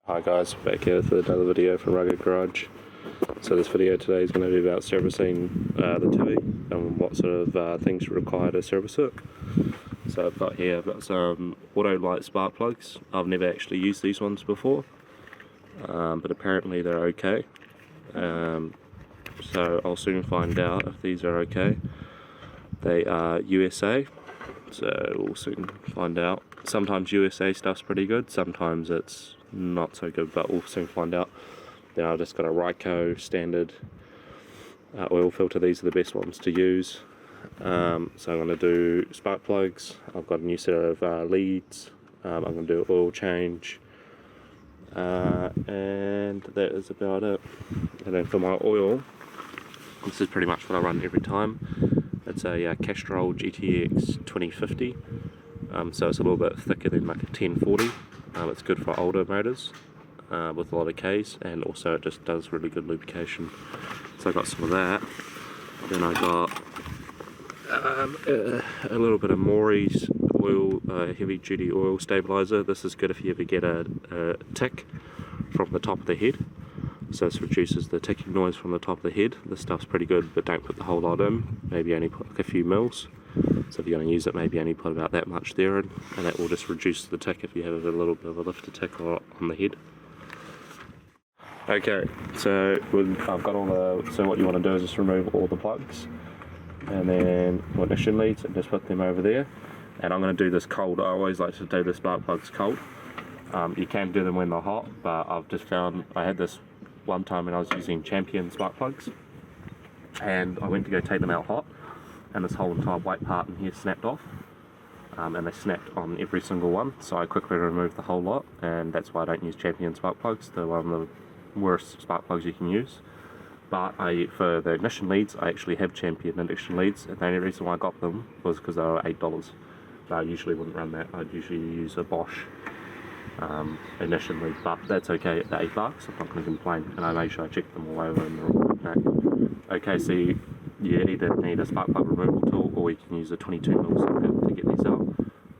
Hi guys, back here with another video from Rugged Garage. So this video today is going to be about servicing the TV and what sort of things require to service it. So I've got some auto light spark plugs. I've never actually used these ones before, but apparently they're okay. So I'll soon find out if these are okay. They are USA, so we'll soon find out. Sometimes USA stuff's pretty good, sometimes it's not so good, but we'll soon find out. Then I've just got a Ryco standard oil filter. These are the best ones to use. So I'm going to do spark plugs. I've got a new set of leads. I'm going to do oil change, and that is about it. And then for my oil, this is pretty much what I run every time. It's a Castrol GTX 2050, so it's a little bit thicker than like a 1040. It's good for older motors with a lot of Ks, and also it just does really good lubrication. So I got some of that. Then I got a little bit of Maury's oil, heavy duty oil stabilizer. This is good if you ever get a tick from the top of the head. So this reduces the ticking noise from the top of the head. This stuff's pretty good, but don't put the whole lot in. Maybe only put like a few mils. So if you're going to use it, maybe only put about that much there in, and that will just reduce the tick if you have a little bit of a lifter tick on the head. Okay, so I've got all the. So what you want to do is just remove all the plugs, and then ignition leads, and just put them over there. And I'm going to do this cold. I always like to do the spark plugs cold. You can do them when they're hot, but I've just found I had this one time when I was using Champion spark plugs, and I went to go take them out hot, and this whole entire white part in here snapped off, and they snapped on every single one. So I quickly removed the whole lot, and that's why I don't use Champion spark plugs. They're one of the worst spark plugs you can use. But for the ignition leads, I actually have Champion ignition leads, and the only reason why I got them was because they were $8. But I usually wouldn't run that. I'd usually use a Bosch ignition lead, but that's okay at the $8. I'm not going to complain, and I made sure I checked them all over and they're all okay. Okay, so you either need a spark plug removal tool, or you can use a 22mm socket to get these out.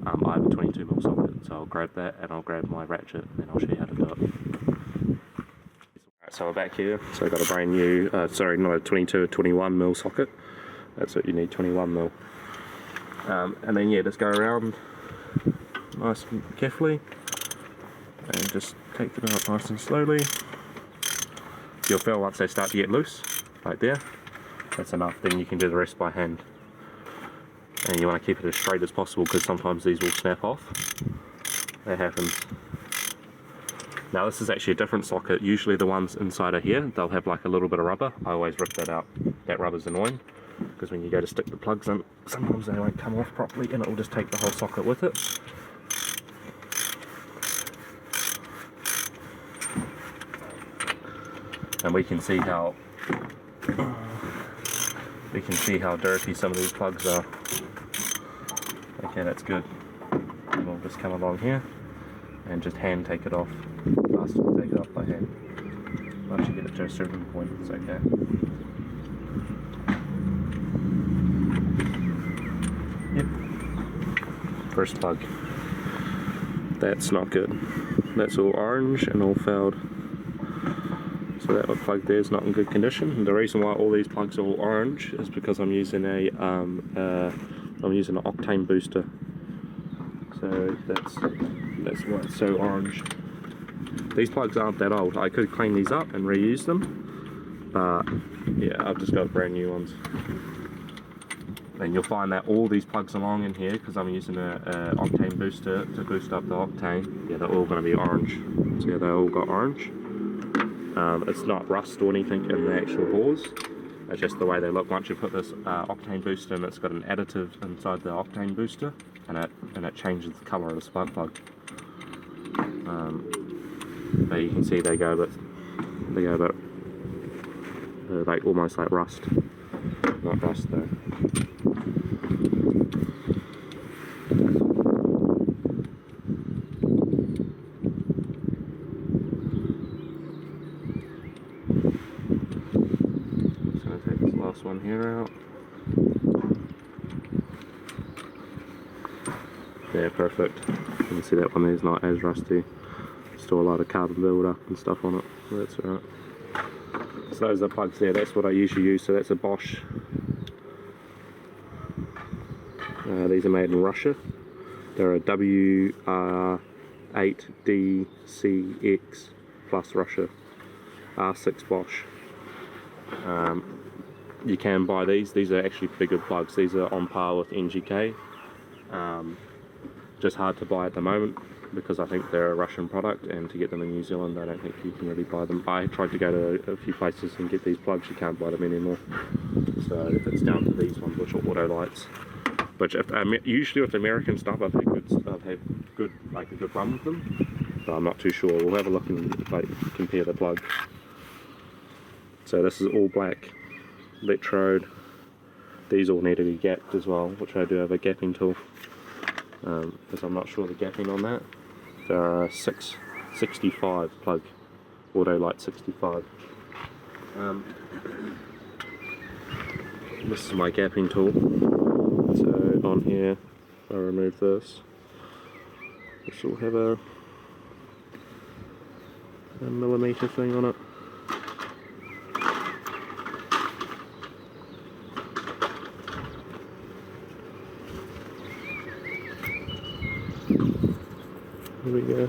I have a 22mm socket, so I'll grab that and I'll grab my ratchet and I'll show you how to do it. Alright, so we're back here. So I've got a brand new, sorry, not a 22, a 21mm socket. That's what you need, 21mm. And then yeah, just go around nice and carefully, and just take them out nice and slowly. You'll feel once they start to get loose, right there, that's enough. Then you can do the rest by hand. And you want to keep it as straight as possible, because sometimes these will snap off. That happens. Now this is actually a different socket. Usually the ones inside of here, they'll have like a little bit of rubber. I always rip that out. That rubber's annoying, because when you go to stick the plugs in, sometimes they won't come off properly, and it will just take the whole socket with it. And we can see how dirty some of these plugs are. Okay, that's good. And we'll just come along here and just hand take it off. Fast take it off by hand. Once you get it to a certain point, it's okay. Yep. First plug. That's not good. That's all orange and all fouled. So that plug there is not in good condition. And the reason why all these plugs are all orange is because I'm using an octane booster. So that's why it's so orange. These plugs aren't that old. I could clean these up and reuse them, but yeah, I've just got brand new ones. And you'll find that all these plugs along in here, because I'm using an octane booster to boost up the octane, yeah, they're all going to be orange. So yeah, they all got orange. It's not rust or anything in the actual bores, it's just the way they look. Once you put this octane booster in, it's got an additive inside the octane booster, and it changes the colour of the spark plug. But you can see they go a bit like almost like rust. Not rust though. One here out. Yeah, perfect. You can see that one there is not as rusty. Still a lot of carbon build-up and stuff on it. That's alright. So those are the plugs there. That's what I usually use. So that's a Bosch. These are made in Russia. They're a WR8DCX plus Russia R6 Bosch. You can buy these. These are actually pretty good plugs. These are on par with NGK. Just hard to buy at the moment because I think they're a Russian product, and to get them in New Zealand I don't think you can really buy them. I tried to go to a few places and get these plugs. You can't buy them anymore. So it's down to these ones, which are auto lights. But usually with American stuff I've had good a good run with them. But I'm not too sure. We'll have a look and compare the plugs. So this is all black electrode. These all need to be gapped as well, which I do have a gapping tool, because I'm not sure the gapping on that. There are 65 plug, auto light 65. This is my gapping tool. So on here, if I remove this will have a millimeter thing on it. There we go.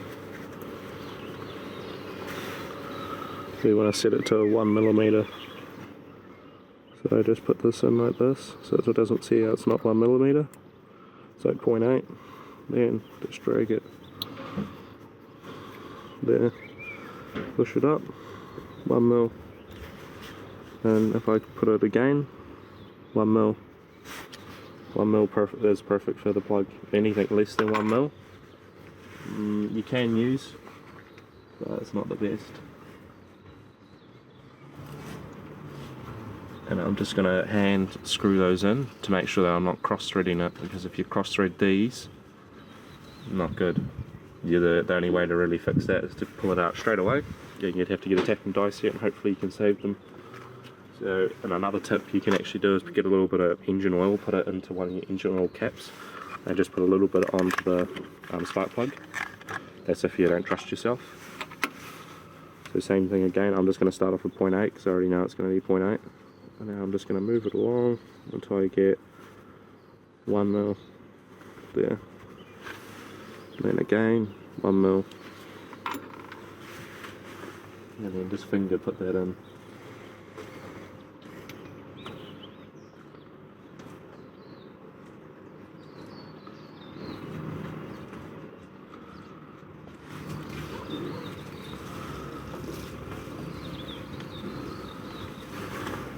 So you want to set it to 1 millimeter. So I just put this in like this, so it doesn't see how it's not 1 millimeter. It's like 0.8. Then just drag it there, push it up, 1 mil. And if I put it again, 1 mil. 1 mil is perfect for the plug. Anything less than 1 mil, you can use, but it's not the best. And I'm just going to hand screw those in to make sure that I'm not cross-threading it, because if you cross-thread these, not good. The only way to really fix that is to pull it out straight away. You'd have to get a tack and die set, and hopefully you can save them. So, and another tip you can actually do is get a little bit of engine oil, put it into one of your engine oil caps, and just put a little bit onto the spark plug. That's if you don't trust yourself. So same thing again, I'm just going to start off with 0.8 because I already know it's going to be 0.8. And now I'm just going to move it along until I get 1 mil there. And then again, 1 mil. And then just finger put that in.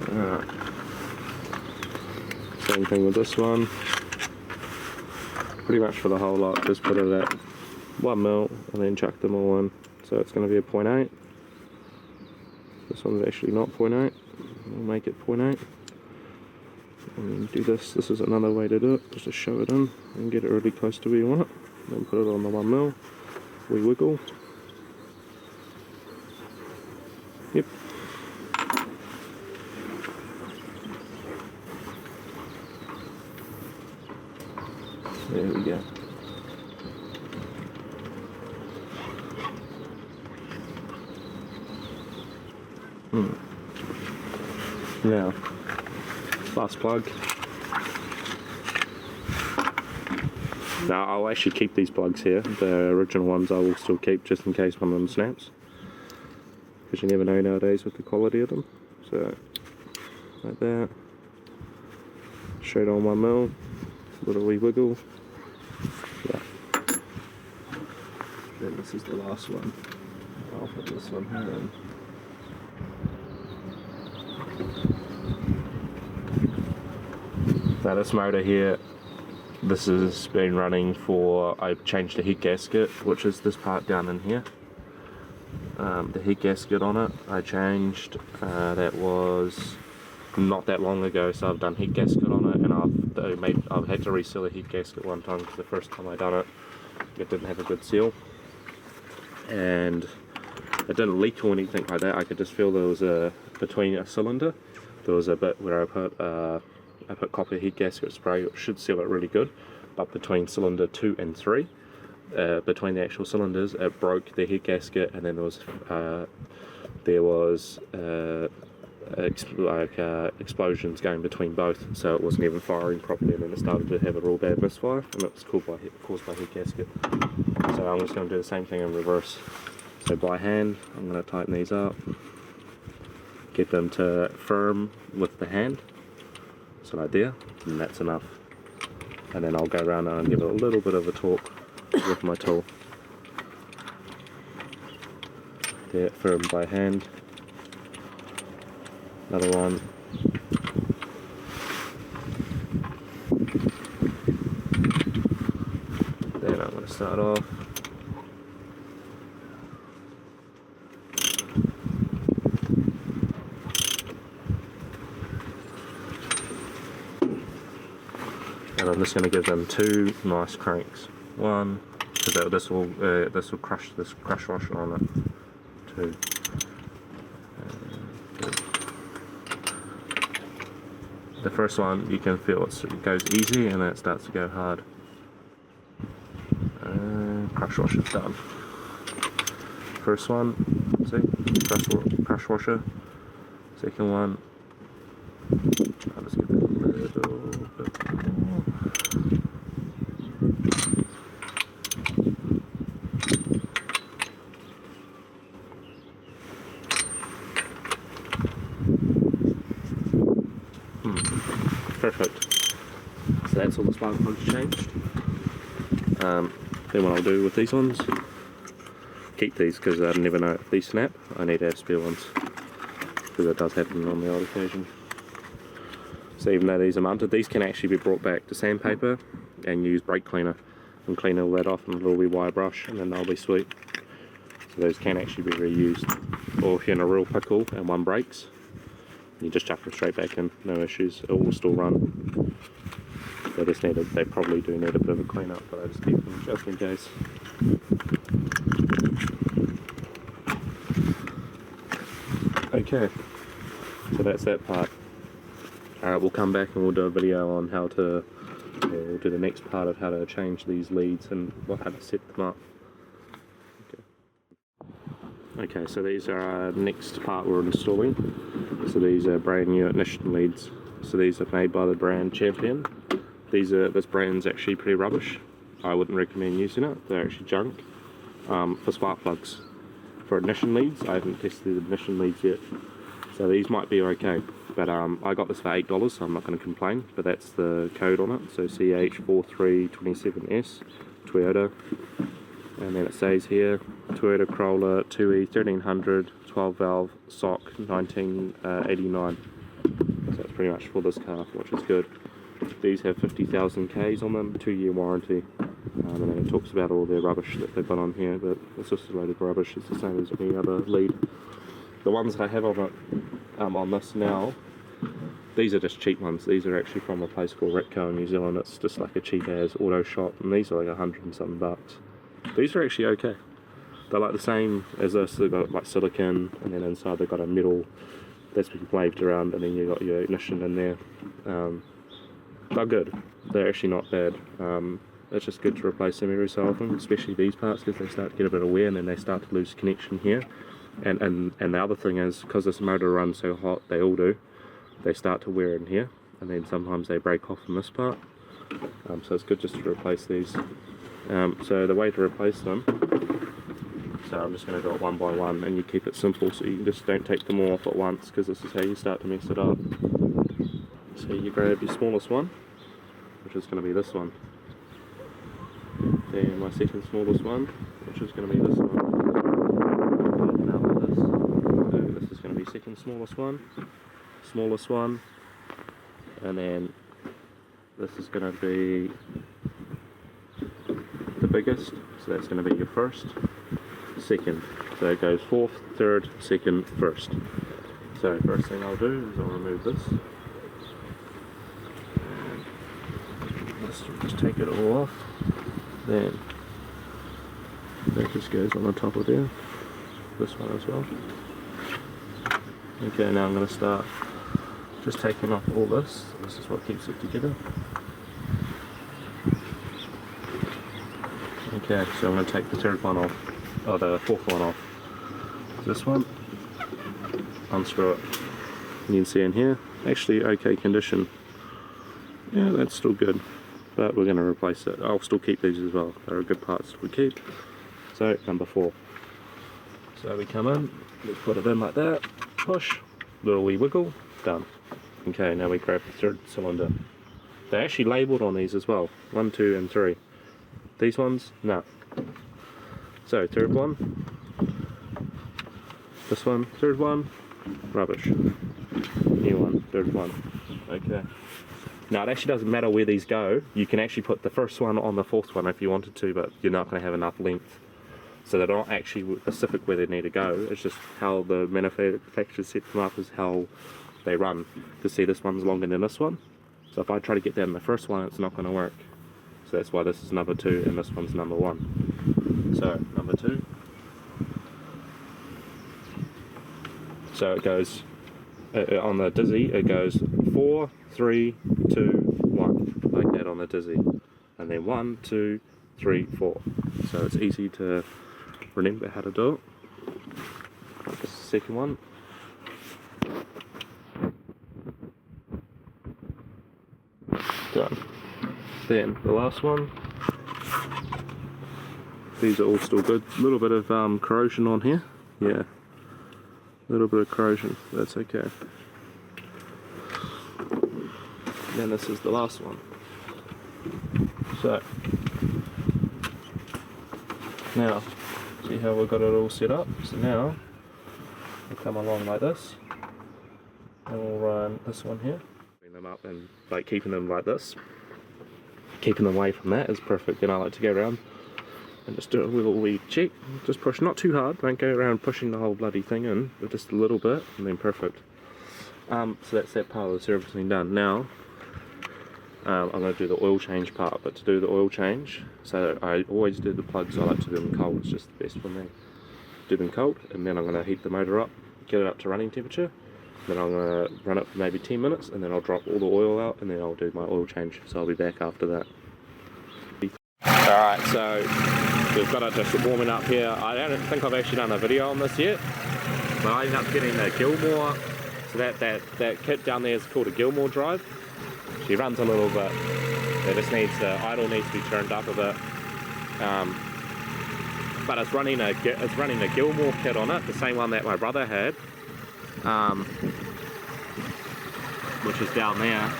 Alright. Same thing with this one. Pretty much for the whole lot, just put it at 1 mil and then chuck them all in. So it's going to be a 0.8. This one's actually not 0.8. We'll make it 0.8. And then do this. This is another way to do it. Just to show it in and get it really close to where you want it. Then put it on the 1 mil. We wiggle. Yep. There we go. Now, last plug. Now I'll actually keep these plugs here. The original ones I will still keep just in case one of them snaps, because you never know nowadays with the quality of them. So, like that. Straight on 1 mil. Little wee wiggle. Yeah. Then this is the last one. I'll put this one here in. Now this motor here, this has been running for, I've changed the head gasket, which is this part down in here. The head gasket on it, I changed, that was not that long ago, so I've done head gasket on it, and I've had to reseal the head gasket one time because the first time I done it, it didn't have a good seal. And it didn't leak or anything like that. I could just feel there was between a cylinder, there was a bit where I put copper head gasket spray, which should seal it really good, but between cylinder 2 and 3, between the actual cylinders, it broke the head gasket, and then there was explosions going between both, so it wasn't even firing properly, and then it started to have a real bad misfire, and it was caused by head gasket. So I'm just going to do the same thing in reverse. So by hand, I'm going to tighten these up, get them to firm with the hand, so like there, and that's enough. And then I'll go around and give it a little bit of a torque with my tool. There, firm by hand. Another one. Then I'm going to start off. And I'm just going to give them 2 nice cranks. 1, because this will crush this crush washer on it. 2. The first one, you can feel it goes easy and then it starts to go hard. Crush washer's done. First one, see, crush washer. Second one, I'll just give it a little bit more. Perfect. So that's all the spark plugs changed. Then what I'll do with these ones, keep these because I never know if these snap. I need to have spare ones because it does happen on the odd occasion. So even though these are mounted, these can actually be brought back to sandpaper and use brake cleaner and clean all that off and a little wee wire brush, and then they'll be sweet. So those can actually be reused. Or if you're in a real pickle and one breaks, you just chuck them straight back in, no issues, it will still run. They probably do need a bit of a clean up, but I just keep them just in case. Okay, so that's that part. We'll come back and we'll do a video on how to, we'll do the next part of how to change these leads and how to set them up. Okay, so these are our next part we're installing. So these are brand new ignition leads. So these are made by the brand Champion. This brand's actually pretty rubbish. I wouldn't recommend using it. They're actually junk. For spark plugs. For ignition leads, I haven't tested ignition leads yet. So these might be okay. But I got this for $8, so I'm not going to complain. But that's the code on it. So CH4327S, Toyota. And then it says here, Toyota Corolla 2E 1300, 12 valve, SOC 1989. So that's pretty much for this car, which is good. These have 50,000 Ks on them, 2-year warranty. And then it talks about all their rubbish that they've got on here, but it's just a load of rubbish. It's the same as any other lead. The ones that I have on it, on this now, these are just cheap ones. These are actually from a place called Retco in New Zealand. It's just like a cheap as auto shop, and these are like $100 and something bucks. These are actually okay. They're like the same as this. They've got like silicon, and then inside they've got a metal that's been waved around, and then you've got your ignition in there. They're good. They're actually not bad. It's just good to replace them every so often, especially these parts, because they start to get a bit of wear and then they start to lose connection here. And the other thing is, because this motor runs so hot, they all do, they start to wear in here, and then sometimes they break off in this part. So it's good just to replace these. So the way to replace them, so I'm just going to do it one by one, and you keep it simple, so you just don't take them all off at once, because this is how you start to mess it up. So you grab your smallest one, which is going to be this one. Then my second smallest one, which is going to be this one. Now this. So this is going to be second smallest one, and then this is going to be the biggest, so that's going to be your first, second. So it goes fourth, third, second, first. So first thing I'll do is I'll remove this. Let's just take it all off. Then that just goes on the top of there. This one as well. Okay, now I'm going to start just taking off all this. This is what keeps it together. Okay, so I'm going to take the third one off, or the fourth one off. This one, unscrew it. You can see in here, actually okay condition. Yeah, that's still good, but we're going to replace it. I'll still keep these as well, they're good parts we keep. So, number 4. So we come in, we put it in like that, push, little wee wiggle, done. Okay, now we grab the third cylinder. They're actually labelled on these as well, 1, 2 and 3. These ones, no. So, third one, this one, third one, rubbish. New one, third one, okay. Now it actually doesn't matter where these go, you can actually put the first one on the fourth one if you wanted to, but you're not going to have enough length. So they're not actually specific where they need to go, it's just how the manufacturer set them up is how they run. You see this one's longer than this one, so if I try to get that in the first one it's not going to work. So that's why this is number 2 and this one's number 1. So number 2. So it goes, on the dizzy it goes 4, 3, 2, 1, like that on the dizzy. And then 1, 2, 3, 4. So it's easy to remember how to do it. This is the second one. Done. Then the last one. These are all still good. A little bit of corrosion on here. Yeah. A little bit of corrosion. That's okay. Then this is the last one. So now, see how we've got it all set up? So now we'll come along like this, and we'll run this one here. Bring them up and like keeping them like this. Keeping them away from that is perfect. Then I like to go around and just do a little wee check. Just push, not too hard. Don't go around pushing the whole bloody thing in, but just a little bit, and then perfect. So that's that part of the servicing done. Now I'm going to do the oil change part, but to do the oil change, so I always do the plugs, I like to do them cold, it's just the best for me. Do them cold, and then I'm going to heat the motor up, get it up to running temperature, then I'm going to run it for maybe 10 minutes, and then I'll drop all the oil out, and then I'll do my oil change, so I'll be back after that. Alright, so we've got it just warming up here. I don't think I've actually done a video on this yet, but I ended up getting the Gilmore, so that kit down there is called a Gilmore drive. She runs a little bit. It just needs the idle needs to be turned up a bit. But it's running a Gilmore kit on it, the same one that my brother had, which is down there.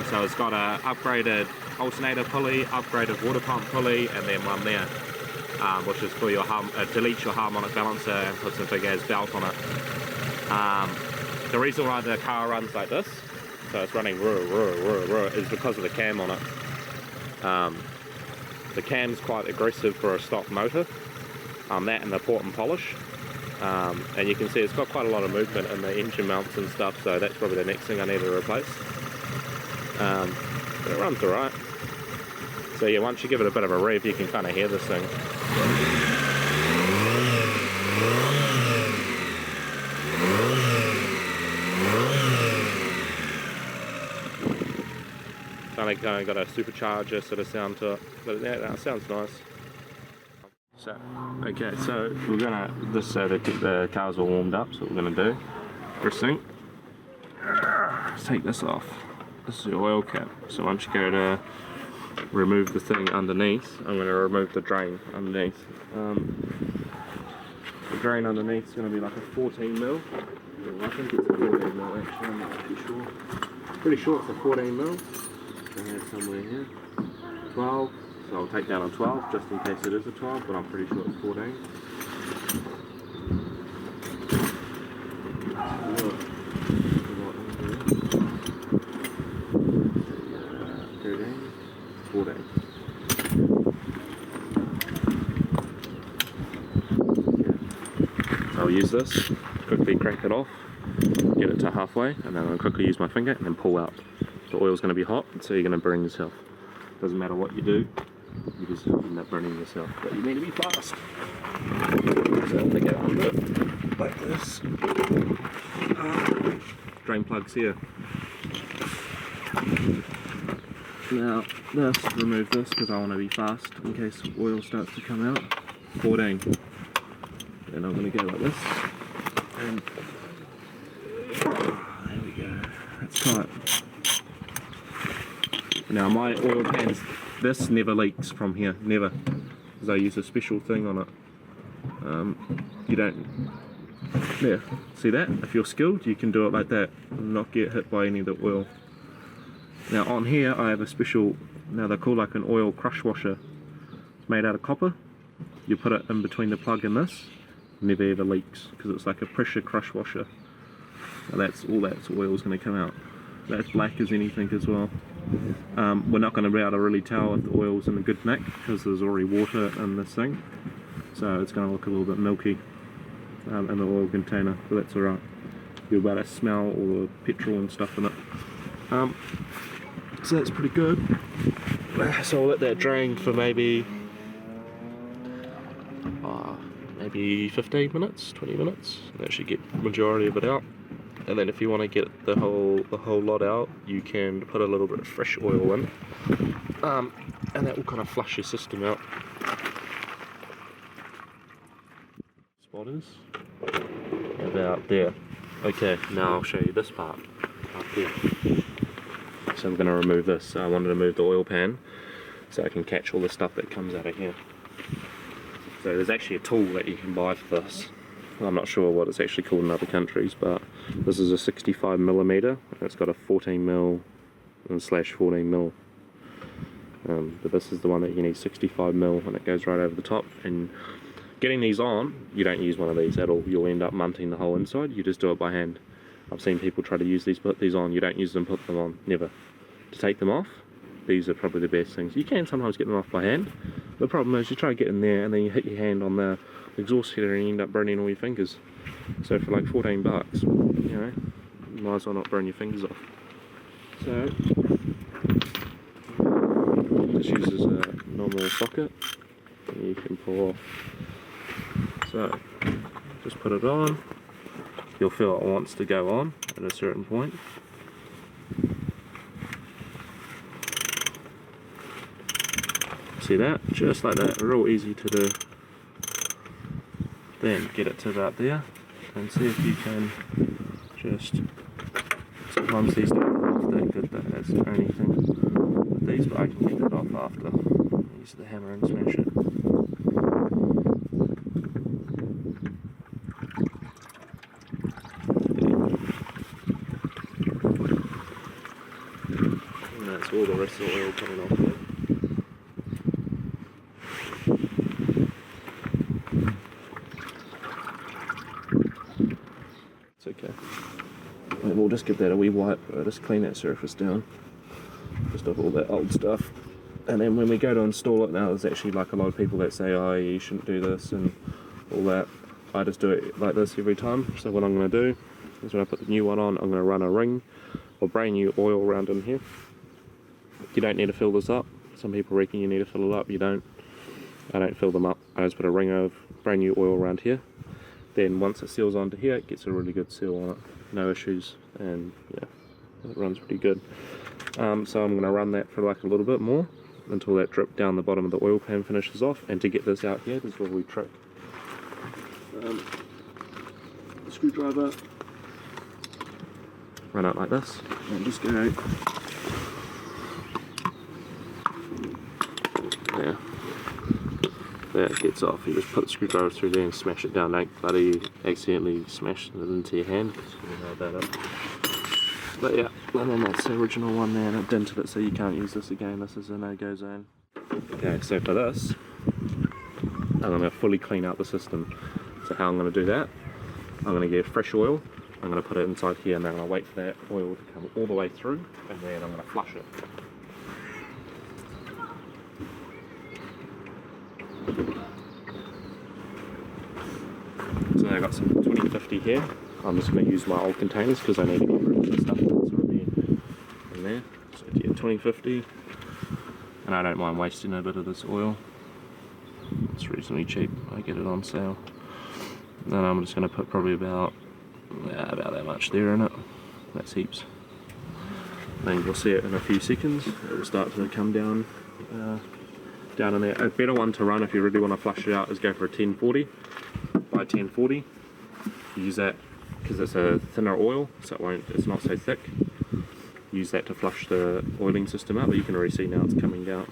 So it's got a upgraded alternator pulley, upgraded water pump pulley, and then one there, which is for your deletes your harmonic balancer and puts a big ass belt on it. The reason why the car runs like this, so it's running is because of the cam on it. The cam's quite aggressive for a stock motor. That and the port and polish. And you can see it's got quite a lot of movement in the engine mounts and stuff, so that's probably the next thing I need to replace. But it runs alright. So yeah, once you give it a bit of a rev, you can kind of hear this thing. Kind of got a supercharger sort of sound to it, but yeah, that sounds nice. So, okay, so we're gonna, the car's all warmed up, so what we're gonna do, first thing, let's take this off. This is the oil cap, so once you go to remove the thing underneath, I'm gonna remove the drain underneath. The drain underneath is gonna be like a 14 mil. I think it's a 14 mil actually, I'm not too sure. Pretty sure it's a 14 mil. I have somewhere here. 12, so I'll take down a 12 just in case it is a 12, but I'm pretty sure it's 14. 13, 14. So I'll use this, quickly crank it off, get it to halfway, and then I'm going to quickly use my finger and then pull out. The oil's going to be hot, so you're going to burn yourself. Doesn't matter what you do, you just end up burning yourself. But you need to be fast. So I'm going to get under it like this. Drain plugs here. Now this, remove this because I want to be fast in case oil starts to come out. 14. And I'm going to go like this. And there we go. That's tight. Now my oil pans, this never leaks from here, never. Because I use a special thing on it. You don't, yeah, see that? If you're skilled, you can do it like that and not get hit by any of the oil. Now on here I have a special, now they're called like an oil crush washer. It's made out of copper. You put it in between the plug and this, never ever leaks because it's like a pressure crush washer. Now that's all that oil is going to come out. That's black as anything as well. We're not going to be able to really tell if the oil's in a good nick because there's already water in this thing. So it's going to look a little bit milky in the oil container, but that's alright. You'll be able to smell all the petrol and stuff in it. So that's pretty good. So I'll let that drain for maybe 15 minutes, 20 minutes. That should get the majority of it out. And then if you want to get the whole lot out, you can put a little bit of fresh oil in, and that will kind of flush your system out. Spotters about there. Okay, now I'll show you this part up here. So I'm going to remove this. I wanted to remove the oil pan so I can catch all the stuff that comes out of here. So there's actually a tool that you can buy for this. I'm not sure what it's actually called in other countries, but this is a 65mm and it's got a 14mm and /14mm. But this is the one that you need 65mm and it goes right over the top. And getting these on, you don't use one of these at all. You'll end up munting the whole inside. You just do it by hand. I've seen people try to use these, put these on. You don't use them, put them on. Never. To take them off, these are probably the best things. You can sometimes get them off by hand. The problem is you try to get in there and then you hit your hand on the exhaust header and you end up burning all your fingers. So for like 14 bucks, you know, you might as well not burn your fingers off. So this uses a normal socket and you can pull off. So just put it on. You'll feel it wants to go on at a certain point. See that? Just like that, real easy to do. Then get it to about there and see if you can just, sometimes these don't come off that good, that's the only thing with these, but I can get it off after. Use the hammer and smash it. And that's all the rest of the oil coming off there. Okay, and we'll just give that a wee wipe, just clean that surface down, just off all that old stuff. And then when we go to install it, now there's actually like a lot of people that say, oh, you shouldn't do this and all that. I just do it like this every time. So what I'm going to do is when I put the new one on, I'm going to run a ring of brand new oil around in here. You don't need to fill this up. Some people reckon you need to fill it up, you don't. I don't fill them up, I just put a ring of brand new oil around here. Then once it seals onto here, it gets a really good seal on it, no issues, and yeah, it runs pretty good. So I'm going to run that for like a little bit more until that drip down the bottom of the oil pan finishes off. And to get this out here, there's a little wee trick. Screwdriver, run out like this, and just go there. That gets off, you just put the screwdriver through there and smash it down. Don't bloody accidentally smash it into your hand because you know that up. But yeah, and then that's the original one there and it dented it, so you can't use this again. This is a no-go zone. Okay, so for this, I'm going to fully clean out the system. So how I'm going to do that, I'm going to get fresh oil, I'm going to put it inside here and then I'm going to wait for that oil to come all the way through and then I'm going to flush it. So I've got some 2050 here. I'm just going to use my old containers because I need to get rid of the stuff that's already in there. So yeah, 2050, and I don't mind wasting a bit of this oil. It's reasonably cheap. I get it on sale. And then I'm just going to put probably about that much there in it. That's heaps. and you'll see it in a few seconds. It will start to come down down in there. A better one to run if you really want to flush it out is go for a 1040 by 1040. Use that because it's a thinner oil, so it's not so thick. Use that to flush the oiling system out, but you can already see now it's coming down.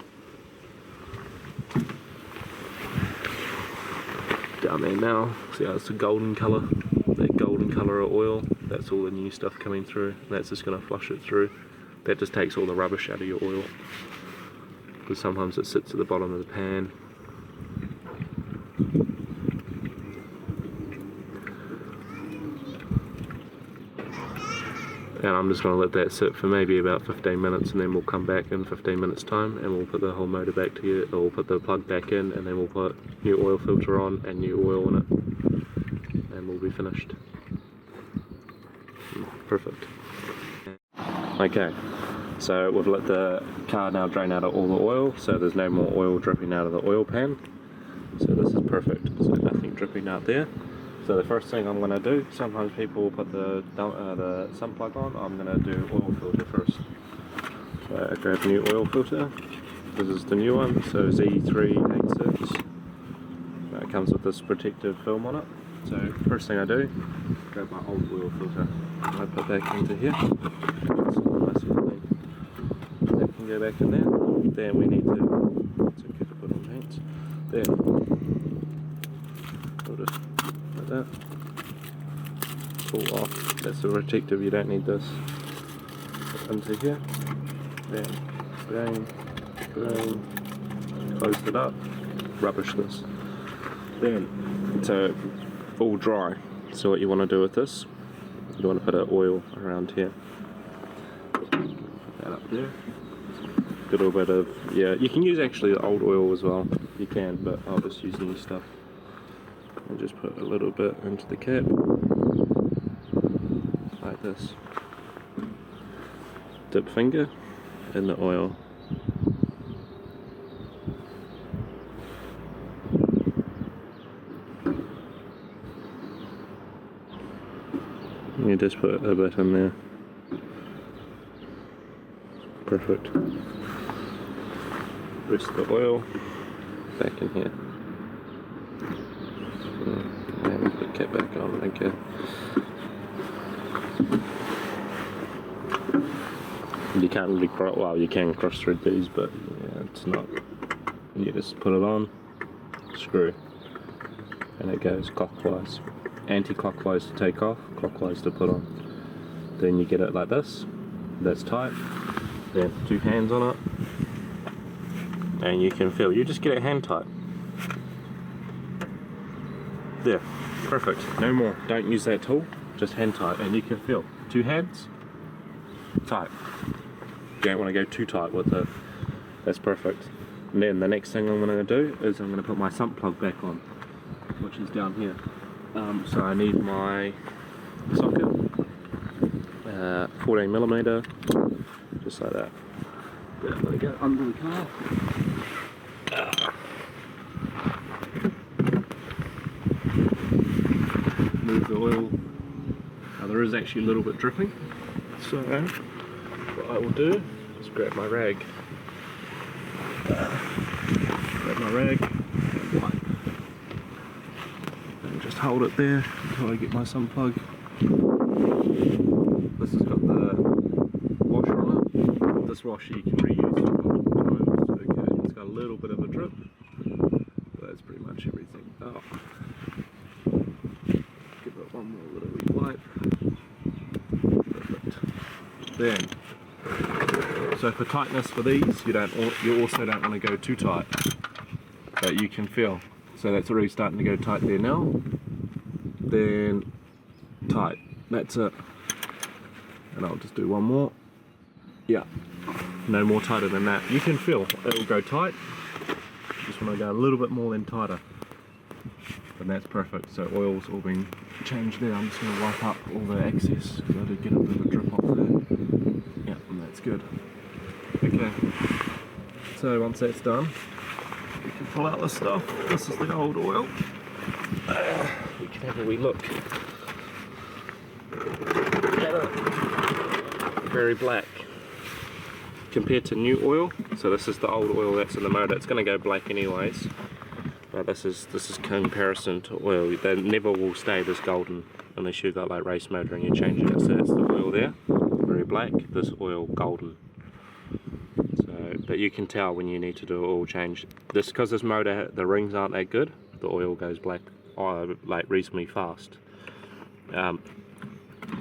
Down there now, see how it's a golden colour? That golden colour of oil, that's all the new stuff coming through. That's just going to flush it through. That just takes all the rubbish out of your oil, because sometimes it sits at the bottom of the pan. And I'm just going to let that sit for maybe about 15 minutes, and then we'll come back in 15 minutes time and we'll put the whole motor back together, or we'll put the plug back in, and then we'll put new oil filter on and new oil in it, and we'll be finished. Perfect. Okay, so we've let the car now drain out of all the oil, so there's no more oil dripping out of the oil pan. So this is perfect, so nothing dripping out there. So the first thing I'm going to do, sometimes people put the sump plug on, I'm going to do oil filter first. So I grab new oil filter, this is the new one, so Z386. It comes with this protective film on it. So first thing I do, grab my old oil filter, and I put back into here. It's nice and clean. That can go back in there. Then we need to, it's okay to put on paints. Then we'll just like that. Pull off. That's the protective, you don't need this. Put into here. Then close it up. Rubbish this. Then so all dry. So what you want to do with this, you want to put an oil around here. Put that up there. A little bit of, yeah, you can use actually the old oil as well. You can, but I'll just use new stuff. And just put a little bit into the cap. Like this. Dip finger in the oil. You just put a bit in there. Perfect. Rest of the oil back in here. And put the cap back on, okay. You can't really cross, well, you can cross thread these, but yeah, it's not. You just put it on, screw, and it goes clockwise. Anti-clockwise to take off, clockwise to put on. Then you get it like this, that's tight. Then 2 hands on it, and you can feel, you just get it hand tight. There, perfect, no more, don't use that tool, just hand tight, and you can feel 2 hands, tight. You don't want to go too tight with it, that's perfect. And then the next thing I'm going to do is I'm going to put my sump plug back on, which is down here. So I need my socket, 14mm, just like that. Then I'm going to go under the car. Move the oil. Now there is actually a little bit dripping, so what I will do is grab my rag. And wipe. And just hold it there until I get my sump plug. This has got the washer on it. This washer you can reuse multiple times. Okay, it's got a little bit of a drip, but that's pretty much everything. Oh. Give it one more little wee wipe. Perfect. Then, so for tightness for these, you also don't want to go too tight, but you can feel. So that's already starting to go tight there now. Then tight. That's it. And I'll just do one more. Yeah. No more tighter than that. You can feel it'll go tight. Just want to go a little bit more than tighter. And that's perfect. So oil's all been changed there. I'm just going to wipe up all the excess because I did get a bit of a drip off there. Yeah, and that's good. Okay. So once that's done, we can pull out the stuff. This is the old oil. We can have a wee look at it. Very black. compared to new oil, so this is the old oil that's in the motor. It's going to go black anyways, but this is comparison to oil. They never will stay this golden unless you've got like race motor and you're changing it. So that's the oil there, very black, this oil golden. So, but you can tell when you need to do an oil change. This, because this motor, the rings aren't that good, the oil goes black like reasonably fast.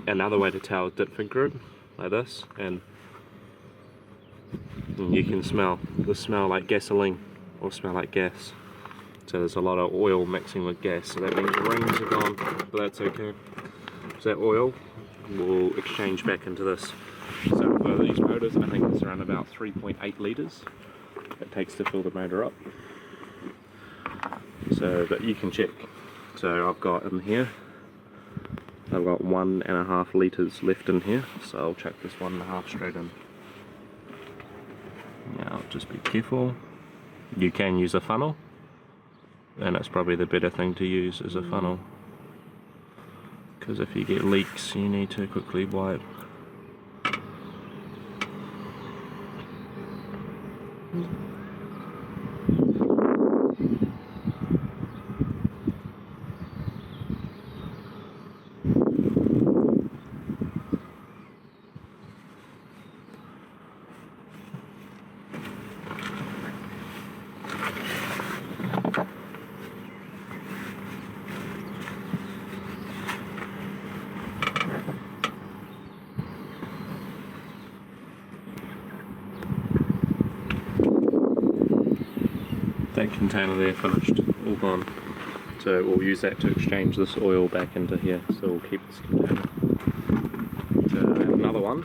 Another way to tell is dip finger it like this, and you can smell like gasoline or smell like gas. So there's a lot of oil mixing with gas, so that means the rings are gone, but that's okay. So that oil will exchange back into this. So for these motors, I think it's around about 3.8 litres it takes to fill the motor up. So, but you can check. So I've got in here, I've got 1.5 litres left in here, so I'll chuck this 1.5 straight in. Now just be careful. You can use a funnel, and it's probably the better thing to use is a funnel, because if you get leaks you need to quickly wipe. That container there finished, all gone. So we'll use that to exchange this oil back into here, so we'll keep this container. So another one,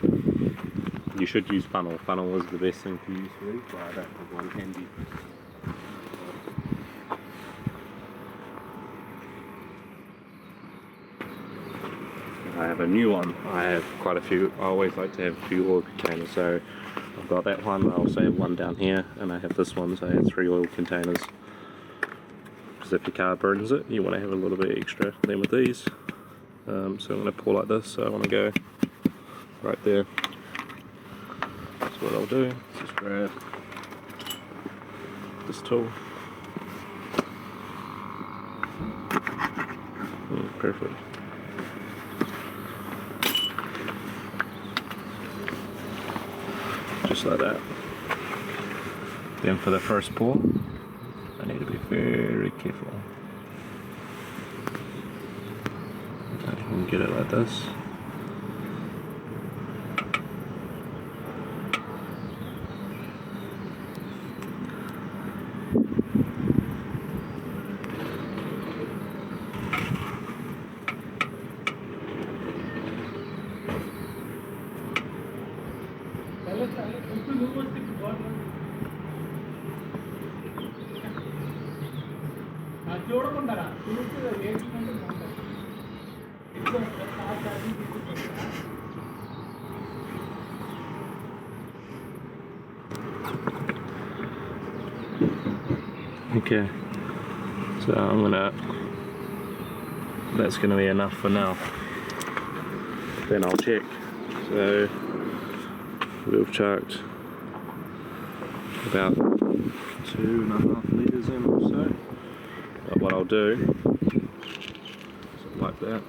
you should use funnel. Funnel is the best thing to use for these, but I don't have one handy. I have a new one. I have quite a few. I always like to have a few oil containers, so I've got that one. I also have one down here, and I have this one, so I have 3 oil containers. Because if your car burns it, you want to have a little bit extra. Then with these, so I'm going to pour like this. So I want to go right there. That's what I'll do. Just grab this tool. Perfect. Just like that. Then for the first pour, I need to be very careful. I can get it like this. Okay, so that's gonna be enough for now. Then I'll check. So we've chucked about 2.5 litres in or so. But what I'll do is wipe that,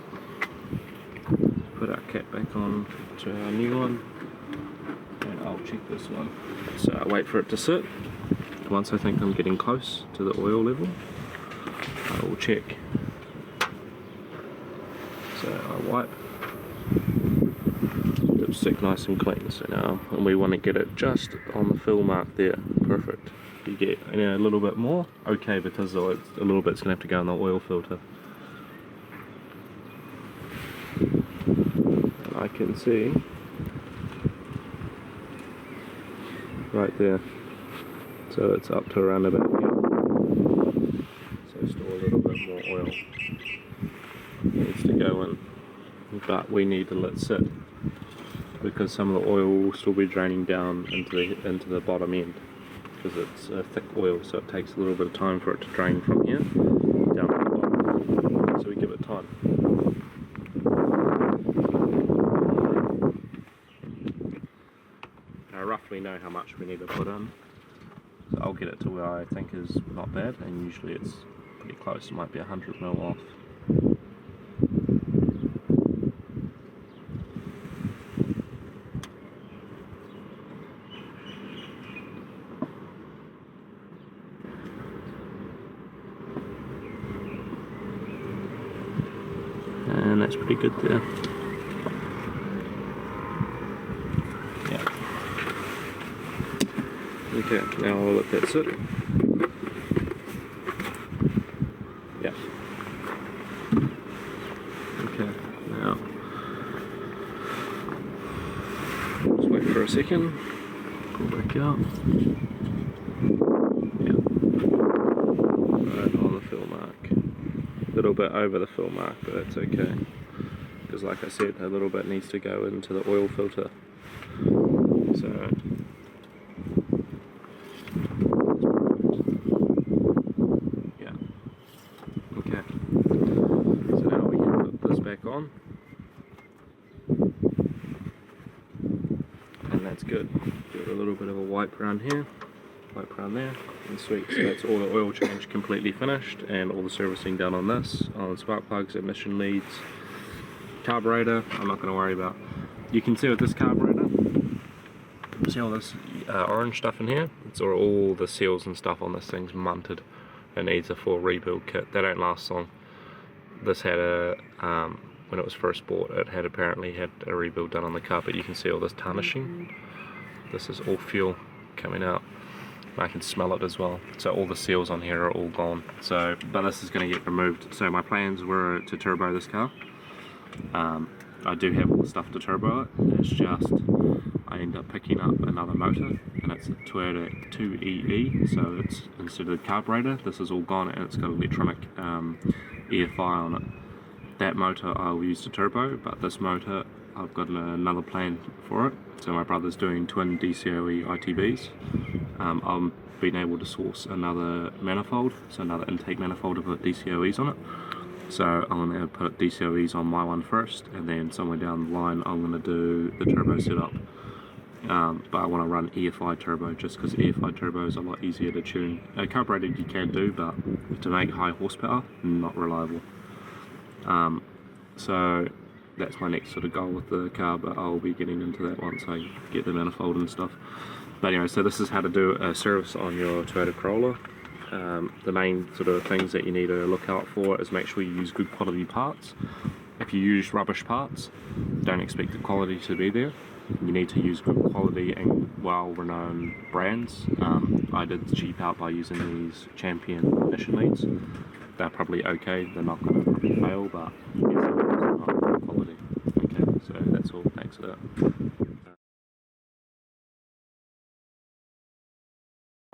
put our cap back on to our new one, and I'll check this one. So I wait for it to sit. Once I think I'm getting close to the oil level, I will check. So I wipe, dipstick nice and clean. So now, and we want to get it just on the fill mark there. Perfect. You get a little bit more, okay, because a little bit's going to have to go in the oil filter. And I can see right there. So it's up to around about here. So still a little bit more oil needs to go in, but we need to let it sit because some of the oil will still be draining down into the bottom end because it's a thick oil, so it takes a little bit of time for it to drain from here down to the bottom. So we give it time. I roughly know know how much we need to put in. So I'll get it to where I think is not bad, and usually it's pretty close. It might be 100 mil off. And that's pretty good there. Yeah. Okay, now look, that's it. Yeah. Okay, now just wait for a second. Go back out. Yeah. Right on the fill mark. A little bit over the fill mark, but that's okay. Because like I said, a little bit needs to go into the oil filter. So yeah. Okay. So now we can put this back on. And that's good. Give it a little bit of a wipe around here, wipe around there, and sweet. So that's all the oil change completely finished, and all the servicing done on this, on spark plugs, emission leads, carburetor. I'm not going to worry about. You can see with this carburetor, see all this orange stuff in here? It's all the seals and stuff on this thing's munted. It needs a full rebuild kit. They don't last long. This had a when it was first bought, it had apparently had a rebuild done on the car, but you can see all this tarnishing. This is all fuel coming out. I can smell it as well. So all the seals on here are all gone. So, but this is going to get removed. So my plans were to turbo this car. I do have all the stuff to turbo it. It's just I end up picking up another motor, and it's a Toyota 2EE. So it's instead of the carburetor, this is all gone, and it's got electronic EFI on it. That motor I'll use to turbo, but this motor I've got another plan for it. So my brother's doing twin DCOE ITBs. I'm being able to source another manifold, so another intake manifold to put DCOEs on it. So I'm going to put DCOEs on my one first, and then somewhere down the line I'm going to do the turbo setup. But I want to run EFI turbo just because EFI turbo is a lot easier to tune. Carbureted you can do, but to make high horsepower, not reliable. So that's my next sort of goal with the car, but I'll be getting into that once I get the manifold and stuff. But anyway, so this is how to do a service on your Toyota Corolla. The main sort of things that you need to look out for is make sure you use good quality parts. If you use rubbish parts, don't expect the quality to be there. You need to use good quality and well-renowned brands. I did cheap out by using these Champion emission leads. They're probably okay, they're not going to probably fail, but yes, it's not good quality. Okay, so that's all, thanks for that.